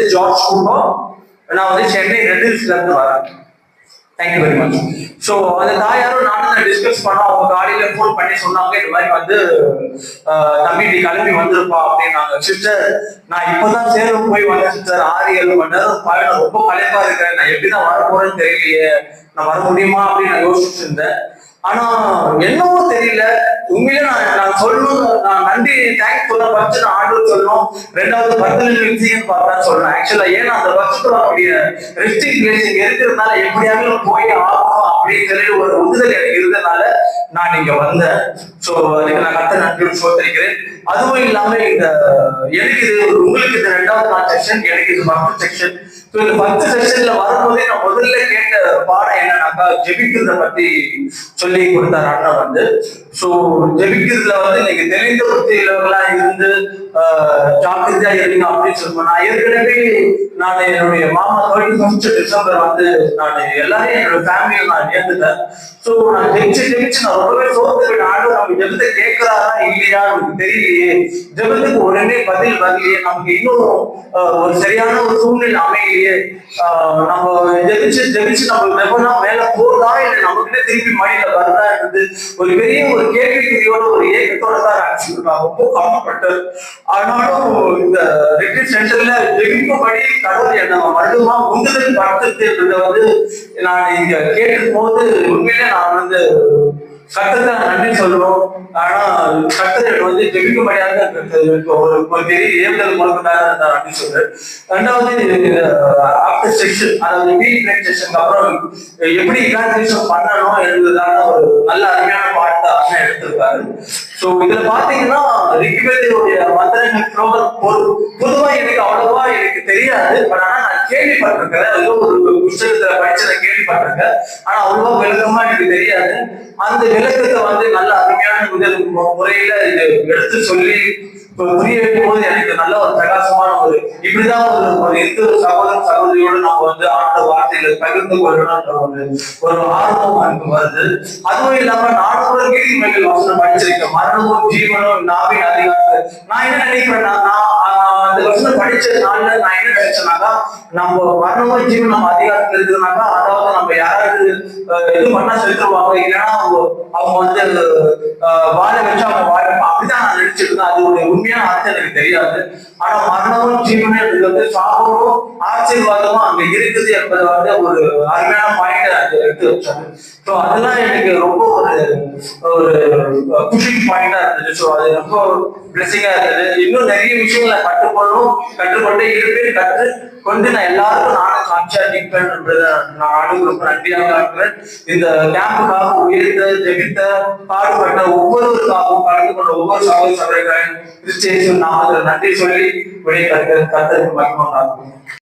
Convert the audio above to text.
வந்து ஜார்ஜ் கூட்டோ, நான் வந்து சென்னை ரெட் ஹில்ஸ்ல இருந்து வரேன். Thank you very much. ஸோ அந்த தாயாரும் நானும் டிஸ்கஸ் பண்ணோம். அவங்க காலையில ஃபோன் பண்ணி சொன்னாங்க, இந்த மாதிரி வந்து தம்பி நீ கிளம்பி வந்திருப்பா அப்படின்னாங்க. சிஸ்டர் நான் இப்பதான் சேலம் போய் வந்தேன் சிஸ்டர், 6-7 மணி நேரம் பயணம், ரொம்ப களைப்பா இருக்கிறேன், நான் எப்படிதான் வர போறேன்னு தெரியலையே, நான் வர முடியுமா அப்படின்னு நான் யோசிச்சுட்டு இருந்தேன். ஆனா என்னவோ தெரியல, உண்மையிலே நான் சொல்லணும், நான் நன்றி தேங்க்ஸ் சொல்ல ஃபர்ஸ்ட் நான் ஆர்டர் சொல்லணும், ரெண்டாவது பர்சனல் மியூசியம் பார்த்தா சொல்லணும். ஆக்சுவலா ஏன்னா அந்த வருஷத்துல அவருடைய ரெஸ்டிங் பிளேஸ் இங்க இருக்கிறதுனால எப்படியாவது போய் ஆகணும் அப்படின்னு சொல்லி ஒரு உந்துதல் எனக்கு இருந்ததுனால நான் இங்க வந்தேன். ஸோ அதுக்கு நான் கத்த நன்றி சோதரிக்கிறேன். அதுவும் இல்லாம இந்த எனக்கு இது உங்களுக்கு இது 2வது நாள் செக்ஷன், எனக்கு இது 10th செக்ஷன். ஸோ இந்த 10th செக்ஷன்ல வரும்போதே நான் முதல்ல கேட்ட பாடம் என்னன்னாக்கா ஜெபிக்கிறத பத்தி சொல்லி கொடுத்தாரு அண்ணா வந்து. ஸோ ஜெபிக்கிறதுல வந்து நீங்க தெளிந்த புத்தியிலவர்களா இருந்து ஜாக்கிரதையா இருங்க அப்படின்னு சொல்லுவேன். நான் ஏற்கனவே நான் என்னுடைய மாமா 31 டிசம்பர் வந்து நான் எல்லாரையும் என்னோட ஃபேமிலியை நான் ஏந்துட்டேன். ஸோ நான் ஜெபிச்சு நான் ரொம்பவே சோர்ந்து ஆண்டு நம்ம ஜெபத்தை கேட்கிறாரா இல்லையா நமக்கு தெரியலையே, ஜெபத்துக்கு உடனே பதில் வரலையே, நமக்கு இன்னும் ஒரு சரியான ஒரு சூழ்நிலை அமையலையே, நம்ம ஜெபிச்சு நம்ம ஜெபனா மேல போதா இல்லை நமக்கிட்ட திருப்பி மடியில வருதா இருந்து ஒரு பெரிய ஒரு கேள்விக்குறியோட ஒரு ஏக்கத்தோட தான் ஆக்சுவலி நான் ரொம்ப கவலைப்பட்டேன். ஆனாலும் இந்த ரிட்ரீட் சென்டர்ல ஜெபிக்கும்படி கடவுள் என்ன மறுபடியுமா உந்துதல் படுத்துறதுன்றத வந்து நான் இங்க கேட்கும் போது உண்மையிலே நான் வந்து கர்த்தரை நன்றி சொல்லணும். ஆனா கர்த்தர் வந்து ஜெபிக்கும்படியாக ஒரு பெரிய ஏவுதல் கொடுக்கிறாரு நான் நன்றி சொல்றேன். ரெண்டாவது ஆஃப்டர் செக்ஷன், அதாவது ப்ரீ பிரேக் செக்ஷனுக்கு அப்புறம் எப்படி இவாலுவேஷன் பண்ணணும் என்பதான ஒரு நல்ல அருமையான பாடத்தை அண்ணன் எடுத்திருக்காரு. ஸோ இதுல பாத்தீங்கன்னா ரிக்வேதியுடைய மந்திரங்கள் பொதுவா எனக்கு அவ்வளவா எனக்கு தெரியாது. பட் ஆனா நான் கேள்விப்பட்டிருக்கேன், ஏதோ ஒரு புத்தகத்துல படிச்சு நான் கேள்விப்பட்டிருக்கேன். ஆனா அவ்வளவா விளக்கமா எனக்கு தெரியாது. அந்த விளக்கத்தை வந்து நல்ல அருமையான முதல் முறையில இது எடுத்து சொல்லி புரிய வைக்கும் போது எனக்கு நல்ல ஒரு பிரகாசமான ஒரு இப்படிதான் ஒரு இந்து சகோதர சகோதரியோடு நம்ம வந்து ஆண்ட வார்த்தைகளை பகிர்ந்து கொள்ளணும்ன்ற ஒரு ஆர்வம் எனக்கு வருது. அதுவும் இல்லாம நானும் ஒரு நீதிமன்ற வசனம் படிச்சிருக்கேன், மரணமும் ஜீவனும் நாவின் அதிகாரம். நான் என்ன நினைக்கிறேன்னா, அந்த வசனம் படிச்சதுனால நான் என்ன நினைச்சேனாக்கா, நம்ம மரணமும் ஜீவன் நம்ம அதிகாரத்துல இருக்குதுனாக்கா, அதாவது நம்ம யாராவது இது பண்ணா செலுத்துவாங்க, இல்லைன்னா அவங்க வந்து வாழ வச்சு அவங்க வாழணும் அப்படிதான் நான் நினைச்சிட்டு இருந்தேன். அது ஒரு உண்மையான அர்த்தம் எனக்கு தெரியாது. ஆனா மரணமும் ஜீவனும் வந்து சாபமும் ஆசீர்வாதமும் அங்க இருக்குது என்பதை வந்து ஒரு அருமையான பாயிண்ட் அது எடுத்து வச்சாங்க. ஸோ அதெல்லாம் எனக்கு ரொம்ப ஒரு புஷிங் பாயிண்டா இருந்துச்சு. ஸோ அது ரொம்ப பிளஸிங்கா இருந்தது. இன்னும் நிறைய விஷயங்களை கற்றுக்கொண்டே இருப்பேன், கற்றுக்கொண்டு நான் எல்லாருக்கும் நானும் சாட்சியா நிற்பேன் என்றதை நான் ரொம்ப நன்றியாக இருக்கிறேன். இந்த கேம்புக்காக உயர்த்த ஜெபித்த பாடுபட்ட ஒவ்வொருவருக்காகவும் கலந்து கொண்ட ஒவ்வொரு சகோதர சகோதரிகளையும் கிறிஸ்டியன் நாமத்தில் நன்றி சொல்லி விடை கருத்து மகிழ்ச்சி.